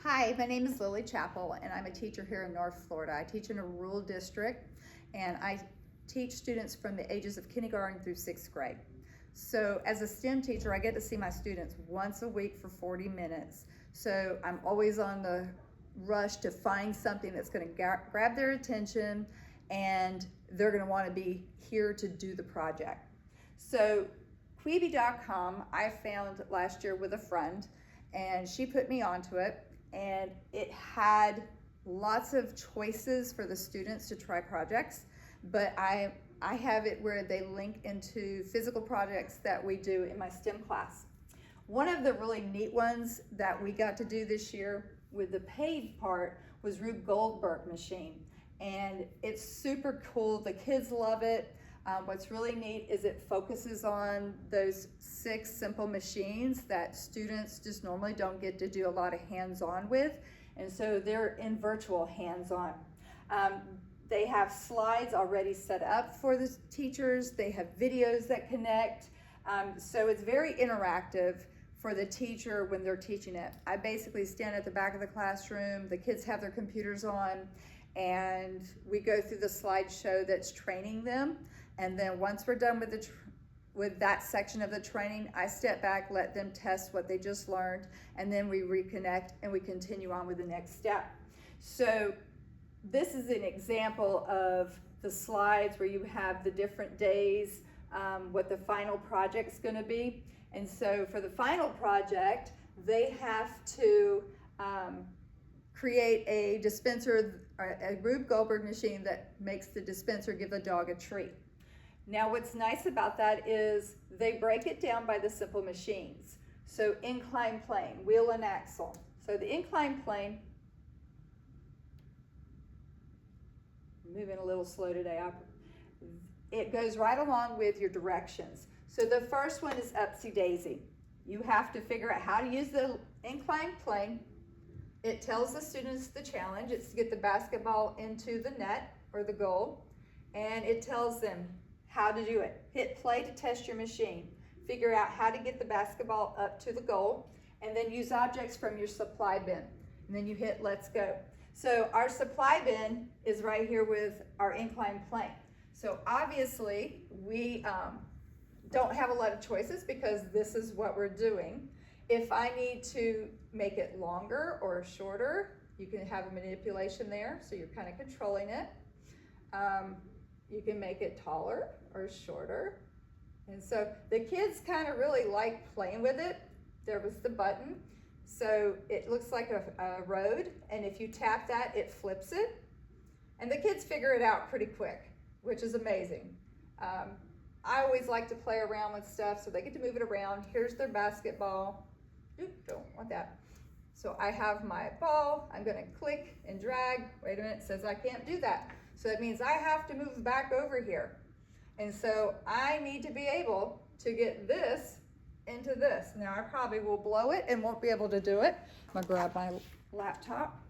Hi, my name is Lily Chappell, and I'm a teacher here in North Florida. I teach in a rural district, and I teach students from the ages of kindergarten through 6th grade. So as a STEM teacher, I get to see my students once a week for 40 minutes. So I'm always on the rush to find something that's going to grab their attention, and they're going to want to be here to do the project. So Quibi.com I found last year with a friend, and she put me onto it, and it had lots of choices for the students to try projects, but I have it where they link into physical projects that we do in my STEM class. One of the really neat ones that we got to do this year with the paid part was Rube Goldberg machine, and it's super cool. The kids love it. What's really neat is it focuses on those 6 simple machines that students just normally don't get to do a lot of hands-on with, and so they're in virtual hands-on. They have slides already set up for the teachers. They have videos that connect, so it's very interactive for the teacher when they're teaching it. I basically stand at the back of the classroom, the kids have their computers on, and we go through the slideshow that's training them. And then once we're done with that section of the training, I step back, let them test what they just learned, and then we reconnect and we continue on with the next step. So this is an example of the slides where you have the different days, what the final project's gonna be. And so for the final project, they have to create a dispenser, a Rube Goldberg machine that makes the dispenser give the dog a treat. Now what's nice about that is they break it down by the simple machines. So incline plane, wheel and axle. So the incline plane, I'm moving a little slow today, it goes right along with your directions. So the first one is upsy daisy. You have to figure out how to use the incline plane. It tells the students the challenge. It's to get the basketball into the net or the goal, and it tells them how to do it. Hit play to test your machine. Figure out how to get the basketball up to the goal, and then use objects from your supply bin. And then you hit let's go. So our supply bin is right here with our incline plane. So obviously we don't have a lot of choices because this is what we're doing. If I need to make it longer or shorter, you can have a manipulation there, so you're kind of controlling it. You can make it taller or shorter. And so the kids kind of really like playing with it. There was the button. So it looks like a road, and if you tap that, it flips it. And the kids figure it out pretty quick, which is amazing. I always like to play around with stuff, so they get to move it around. Here's their basketball. Oop, don't want that. So I have my ball. I'm gonna click and drag. Wait a minute, it says I can't do that. So that means I have to move back over here. And so I need to be able to get this into this. Now I probably will blow it and won't be able to do it. I'm gonna grab my laptop.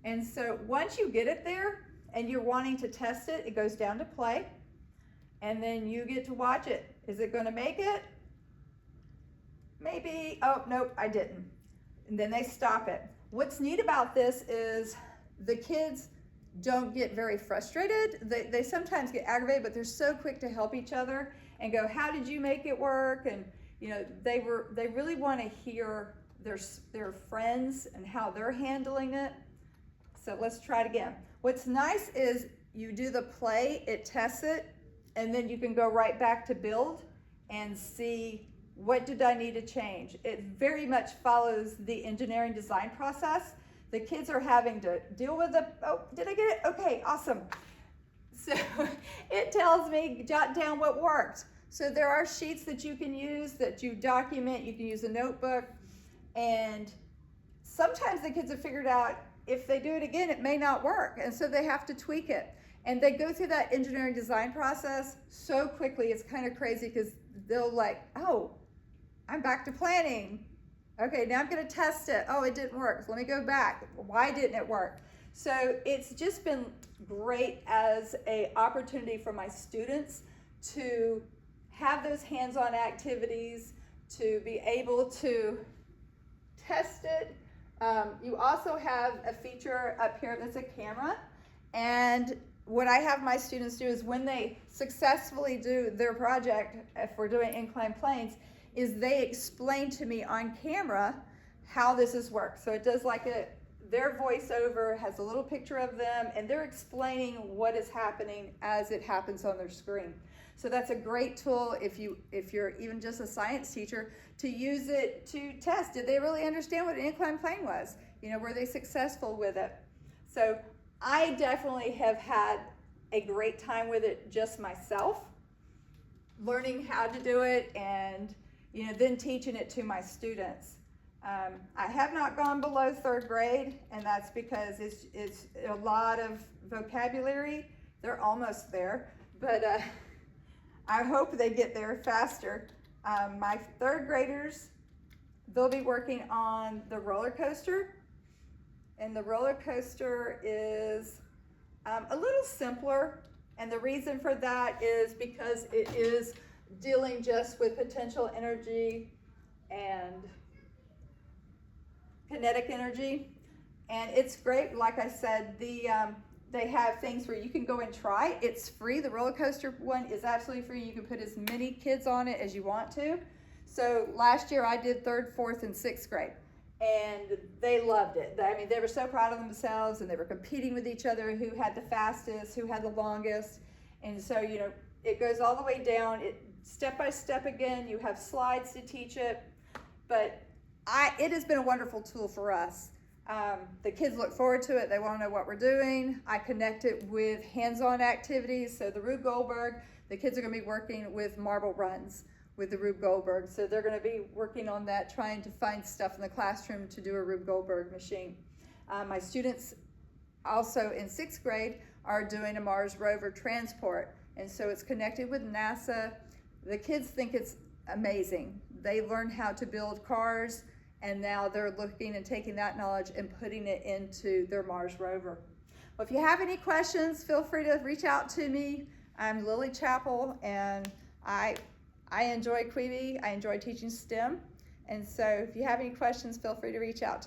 And so once you get it there and you're wanting to test it, it goes down to play. And then you get to watch it. Is it gonna make it? Maybe, oh, nope, I didn't. And then they stop it. What's neat about this is the kids don't get very frustrated. They sometimes get aggravated, but they're so quick to help each other and go, how did you make it work? And you know, they really want to hear their friends and how they're handling it. So let's try it again. What's nice is you do the play, it tests it, and then you can go right back to build and see what did I need to change. It very much follows the engineering design process. The kids are having to deal with the, oh, did I get it? Okay, awesome. So it tells me, jot down what worked. So there are sheets that you can use that you document. You can use a notebook. And sometimes the kids have figured out if they do it again, it may not work. And so they have to tweak it. And they go through that engineering design process so quickly, it's kind of crazy because they'll like, oh, I'm back to planning. Okay, now I'm gonna test it. Oh, it didn't work. Let me go back. Why didn't it work? So it's just been great as an opportunity for my students to have those hands-on activities, to be able to test it, You also have a feature up here that's a camera, and what I have my students do is when they successfully do their project, if we're doing inclined planes, is they explain to me on camera how this is worked. So it does like their voiceover has a little picture of them, and they're explaining what is happening as it happens on their screen. So that's a great tool if you're even just a science teacher, to use it to test. Did they really understand what an inclined plane was? You know, were they successful with it? So I definitely have had a great time with it just myself, learning how to do it, and then teaching it to my students. I have not gone below 3rd grade, and that's because it's a lot of vocabulary. They're almost there, but I hope they get there faster. My 3rd graders, they'll be working on the roller coaster, and the roller coaster is a little simpler, and the reason for that is because it is dealing just with potential energy and kinetic energy, and it's great. Like I said, they have things where you can go and try. It's free. The roller coaster one is absolutely free. You can put as many kids on it as you want to. So last year I did 3rd, 4th, and 6th grade, and they loved it. I mean, they were so proud of themselves, and they were competing with each other, who had the fastest, who had the longest. And so, it goes all the way down. It step by step again. You have slides to teach it, but it has been a wonderful tool for us. The kids look forward to it. They want to know what we're doing. I connect it with hands-on activities. So the Rube Goldberg, the kids are going to be working with marble runs with the Rube Goldberg. So they're going to be working on that, trying to find stuff in the classroom to do a Rube Goldberg machine. My students also in 6th grade are doing a Mars rover transport. And so it's connected with NASA. The kids think it's amazing. They learn how to build cars, and now they're looking and taking that knowledge and putting it into their Mars rover. Well, if you have any questions, feel free to reach out to me. I'm Lily Chappell, and I enjoy Quibi. I enjoy teaching STEM. And so if you have any questions, feel free to reach out to me.